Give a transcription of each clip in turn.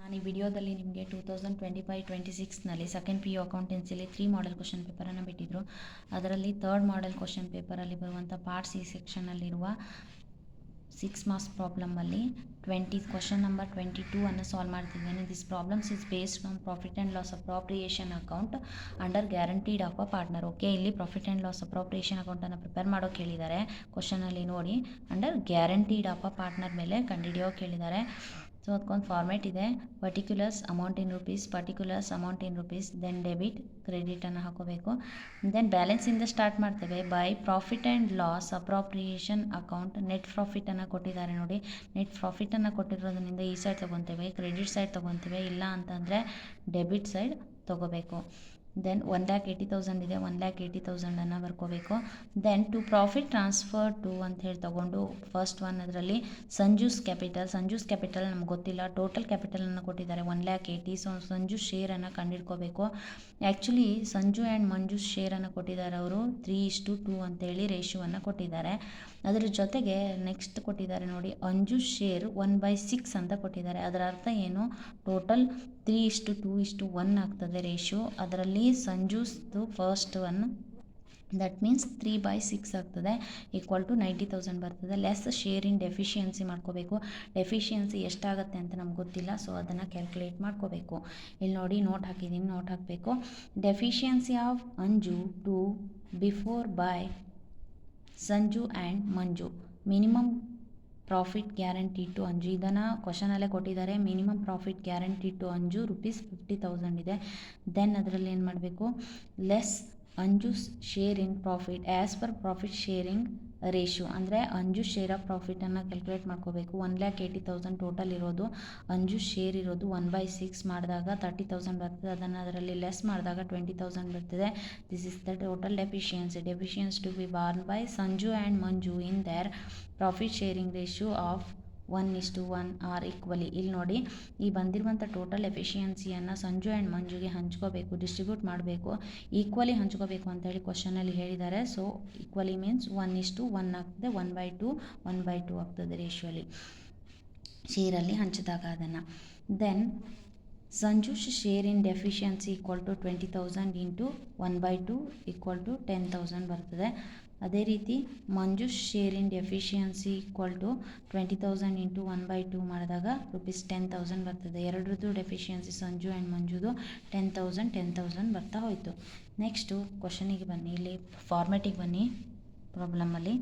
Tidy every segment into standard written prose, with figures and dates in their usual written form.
ನಾನು ಈ ವಿಡಿಯೋದಲ್ಲಿ ನಿಮಗೆ 2025-26ನಲ್ಲಿ ಸೆಕೆಂಡ್ PU ಅಕೌಂಟೆನ್ಸಿಲಿ 3 ಮಾಡೆಲ್ ಕ್ವಶನ್ ಪೇಪರನ್ನು ಬಿಟ್ಟಿದ್ದರು. ಅದರಲ್ಲಿ ಥರ್ಡ್ ಮಾಡೆಲ್ ಕ್ವಶನ್ ಪೇಪರಲ್ಲಿ ಬರುವಂಥ ಪಾರ್ಟ್ ಸಿ ಸೆಕ್ಷನಲ್ಲಿರುವ 6 ಮಾರ್ಕ್ಸ್ ಪ್ರಾಬ್ಲಮಲ್ಲಿ ಕ್ವಶನ್ ನಂಬರ್ 22 ಅನ್ನು ಸಾಲ್ವ್ ಮಾಡ್ತಿದ್ದೇನೆ. This problems is based on profit and loss appropriation account under guaranteed of a partner. Okay, ಇಲ್ಲಿ ಪ್ರಾಫಿಟ್ ಆ್ಯಂಡ್ ಲಾಸ್ ಅಪ್ರಾಪ್ರಿಯೇಷನ್ ಅಕೌಂಟನ್ನು ಪ್ರಿಪೇರ್ ಮಾಡೋಕೆ ಹೇಳಿದ್ದಾರೆ. ಕ್ವಶನಲ್ಲಿ ನೋಡಿ, under guaranteed of a partner ಮೇಲೆ ಕಂಡುಹಿಡಿಯೋಕೆ ಹೇಳಿದ್ದಾರೆ. ಸೊ ಅದಕ್ಕೊಂದು ಫಾರ್ಮೇಟ್ ಇದೆ. Particulars amount in rupees, then debit ಕ್ರೆಡಿಟನ್ನು ಹಾಕೋಬೇಕು. ದೆನ್ ಬ್ಯಾಲೆನ್ಸಿಂದ ಸ್ಟಾರ್ಟ್ ಮಾಡ್ತೇವೆ. By profit and loss appropriation account net ಪ್ರಾಫಿಟನ್ನು ಕೊಟ್ಟಿದ್ದಾರೆ ನೋಡಿ. ನೆಟ್ ಪ್ರಾಫಿಟನ್ನು ಕೊಟ್ಟಿರೋದ್ರಿಂದ ಈ ಸೈಡ್ ತೊಗೊತೇವೆ, ಕ್ರೆಡಿಟ್ ಸೈಡ್ ತೊಗೊತೇವೆ. ಇಲ್ಲ ಅಂತಂದರೆ ಡೆಬಿಟ್ ಸೈಡ್ ತೊಗೋಬೇಕು. ದೆನ್ 1,80,000 ಇದೆ, 1,80,000 ಬರ್ಕೋಬೇಕು. Then to profit transfer to ಅಂತ ಹೇಳಿ ತೊಗೊಂಡು ಫಸ್ಟ್ ಒನ್ ಅದರಲ್ಲಿ ಸಂಜೂಸ್ ಕ್ಯಾಪಿಟಲ್ ನಮ್ಗೆ ಗೊತ್ತಿಲ್ಲ. ಟೋಟಲ್ ಕ್ಯಾಪಿಟಲನ್ನು ಕೊಟ್ಟಿದ್ದಾರೆ 1,80,000. ಸೊ ಸಂಜು ಶೇರನ್ನು ಕಂಡುಹಿಡ್ಕೋಬೇಕು. ಆ್ಯಕ್ಚುಲಿ ಸಂಜು ಆ್ಯಂಡ್ ಮಂಜು ಶೇರನ್ನು ಕೊಟ್ಟಿದ್ದಾರೆ ಅವರು 3:2 ಅಂತೇಳಿ ರೇಷಿಯೋವನ್ನು ಕೊಟ್ಟಿದ್ದಾರೆ. ಅದರ ಜೊತೆಗೆ ನೆಕ್ಸ್ಟ್ ಕೊಟ್ಟಿದ್ದಾರೆ ನೋಡಿ, ಅಂಜು ಶೇರ್ 1/6 ಅಂತ ಕೊಟ್ಟಿದ್ದಾರೆ. ಅದರ ಅರ್ಥ ಏನು, ಟೋಟಲ್ 3:2:1 ಆಗ್ತದೆ ರೇಷಿಯೋ. ಅದರಲ್ಲಿ ಸಂಜೂಸ್ದು ಫಸ್ಟ್ ಒನ್, ದಟ್ ಮೀನ್ಸ್ 3/6 ಆಗ್ತದೆ, ಈಕ್ವಲ್ ಟು 90,000 ಬರ್ತದೆ. ಲೆಸ್ ಶೇರ್ ಇನ್ ಡೆಫಿಷಿಯನ್ಸಿ ಮಾಡ್ಕೋಬೇಕು. ಡೆಫಿಷಿಯನ್ಸಿ ಎಷ್ಟಾಗುತ್ತೆ ಅಂತ ನಮ್ಗೆ ಗೊತ್ತಿಲ್ಲ, ಸೊ ಅದನ್ನು ಕ್ಯಾಲ್ಕುಲೇಟ್ ಮಾಡ್ಕೋಬೇಕು. ಇಲ್ಲಿ ನೋಡಿ ನೋಟ್ ಹಾಕಿದ್ದೀನಿ, ನೋಟ್ ಹಾಕಬೇಕು. Deficiency of Anju to be borne by Sanju and Manju. Minimum profit guarantee to Anju, ಇದನ್ನು ಕ್ವಶನಲ್ಲೇ ಕೊಟ್ಟಿದ್ದಾರೆ. Minimum profit guarantee to Anju ₹50,000 ಇದೆ. ದೆನ್ ಅದರಲ್ಲಿ ಏನು ಮಾಡಬೇಕು, less Anju's share in profit as per profit sharing ratio. ಅಂದರೆ ಅಂಜು ಶೇರ್ ಆಫ್ ಪ್ರಾಫಿಟನ್ನು ಕ್ಯಾಲ್ಕುಲೇಟ್ ಮಾಡ್ಕೋಬೇಕು. 1,80,000 ಟೋಟಲ್ ಇರೋದು, ಅಂಜು ಶೇರ್ ಇರೋದು 1/6 ಮಾಡಿದಾಗ 30,000 ಬರ್ತದೆ. ಅದನ್ನು ಅದರಲ್ಲಿ ಲೆಸ್ ಮಾಡಿದಾಗ 20,000 ಬರ್ತದೆ. This is the total deficiency to be borne by Sanju and Manju in their profit sharing ratio of 1:1 or equally. ಇಲ್ಲಿ ನೋಡಿ, ಈ ಬಂದಿರುವಂಥ ಟೋಟಲ್ ಎಫಿಷಿಯನ್ಸಿಯನ್ನು ಸಂಜು ಆ್ಯಂಡ್ ಮಂಜುಗೆ ಹಂಚ್ಕೋಬೇಕು, ಡಿಸ್ಟ್ರಿಬ್ಯೂಟ್ ಮಾಡಬೇಕು, ಈಕ್ವಲಿ ಹಂಚ್ಕೋಬೇಕು ಅಂತೇಳಿ ಕ್ವಶನಲ್ಲಿ ಹೇಳಿದ್ದಾರೆ. ಸೊ ಈಕ್ವಲಿ ಮೀನ್ಸ್ 1:1 ಆಗ್ತದೆ, 1/2 ಆಗ್ತದೆ ರೇಷಿಯೋಲಿ, ಶೇರಲ್ಲಿ ಹಂಚಿದಾಗ ಅದನ್ನು. Then Sanju's share in deficiency equal to 20,000 into 1/2 equal to 10,000 ಬರ್ತದೆ. ಅದೇ ರೀತಿ Manju's share in deficiency equal to 20,000 into 1/2 ಮಾಡಿದಾಗ ₹10,000 ಬರ್ತದೆ. ಎರಡರದ್ದು ಡೆಫಿಷಿಯನ್ಸಿ ಸಂಜು ಆ್ಯಂಡ್ ಮಂಜುದು 10,000 ಬರ್ತಾ ಹೋಯಿತು. ನೆಕ್ಸ್ಟು ಕ್ವಶನಿಗೆ ಬನ್ನಿ, ಇಲ್ಲಿ ಫಾರ್ಮೆಟಿಗೆ ಬನ್ನಿ. ಪ್ರಾಬ್ಲಮಲ್ಲಿ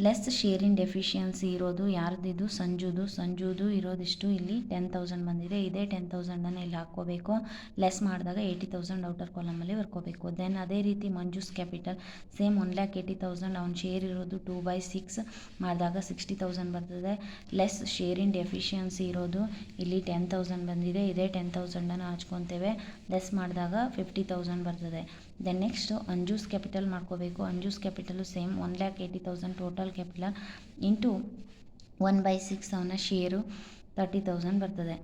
ಲೆಸ್ ಶೇರ್ ಇನ್ ಡೆಫಿಷಿಯನ್ಸಿ ಇರೋದು ಯಾರ್ದಿದು, ಸಂಜುದು ಇರೋದಿಷ್ಟು ಇಲ್ಲಿ 10,000 ಬಂದಿದೆ. ಇದೇ 10,000 ಇಲ್ಲಿ ಹಾಕ್ಕೋಬೇಕು. ಲೆಸ್ ಮಾಡಿದಾಗ 80,000 ಔಟರ್ ಕಾಲಮಲ್ಲಿ ಬರ್ಕೋಬೇಕು. ದೆನ್ ಅದೇ ರೀತಿ ಮಂಜೂಸ್ ಕ್ಯಾಪಿಟಲ್ ಸೇಮ್ 1,80,000, ಅವ್ನ ಶೇರ್ ಇರೋದು 2/6 ಮಾಡಿದಾಗ 60,000 ಬರ್ತದೆ. ಲೆಸ್ ಶೇರ್ ಇನ್ ಡೆಫಿಷಿಯನ್ಸಿ ಇರೋದು ಇಲ್ಲಿ 10,000 ಬಂದಿದೆ. ಇದೇ 10,000 ಹಚ್ಕೊತೇವೆ. ಲೆಸ್ ಮಾಡಿದಾಗ 50,000 ಬರ್ತದೆ. ದೆನ್ ನೆಕ್ಸ್ಟ್ ಅಂಜೂಸ್ ಕ್ಯಾಪಿಟಲ್ ಮಾಡ್ಕೋಬೇಕು. Anju's capital same 1,80,000 total capital into 1/6 ಅವನ ಶೇರು 30,000 ಬರ್ತದೆ.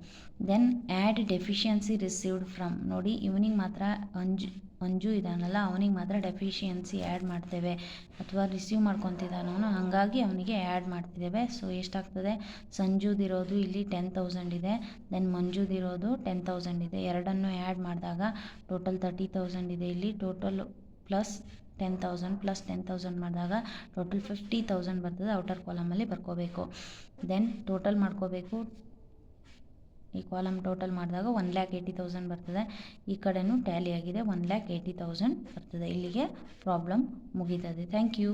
Then add deficiency received from, ನೋಡಿ ಇವನಿಗೆ ಮಾತ್ರ ಅಂಜು ಇದಾನಲ್ಲ, ಅವನಿಗೆ ಮಾತ್ರ ಡೆಫಿಷಿಯನ್ಸಿ ಆ್ಯಡ್ ಮಾಡ್ತೇವೆ, ಅಥವಾ ರಿಸೀವ್ ಮಾಡ್ಕೊತಿದ್ದಾನವನು, ಹಾಗಾಗಿ ಅವನಿಗೆ ಆ್ಯಡ್ ಮಾಡ್ತಿದ್ದೇವೆ. ಸೊ ಎಷ್ಟಾಗ್ತದೆ, ಸಂಜುದಿರೋದು ಇಲ್ಲಿ 10,000 ಇದೆ, ದೆನ್ ಮಂಜುದಿರೋದು 10,000 ಇದೆ. ಎರಡನ್ನು ಆ್ಯಡ್ ಮಾಡಿದಾಗ ಟೋಟಲ್ 30,000 ಇದೆ. ಇಲ್ಲಿ ಟೋಟಲ್ ಪ್ಲಸ್ 10,000 ಮಾಡಿದಾಗ ಟೋಟಲ್ 50,000 ಬರ್ತದೆ. ಔಟರ್ ಕಾಲಮಲ್ಲಿ ಬರ್ಕೋಬೇಕು. ದೆನ್ ಟೋಟಲ್ ಮಾಡ್ಕೋಬೇಕು. ಈ ಕಾಲಮ್ ಟೋಟಲ್ ಮಾಡಿದಾಗ 1,80,000 ಬರ್ತದೆ. ಈ ಕಡೆನೂ ಟ್ಯಾಲಿ ಆಗಿದೆ, 1,80,000 ಬರ್ತದೆ. ಇಲ್ಲಿಗೆ ಪ್ರಾಬ್ಲಮ್ ಮುಗೀತದೆ. Thank you.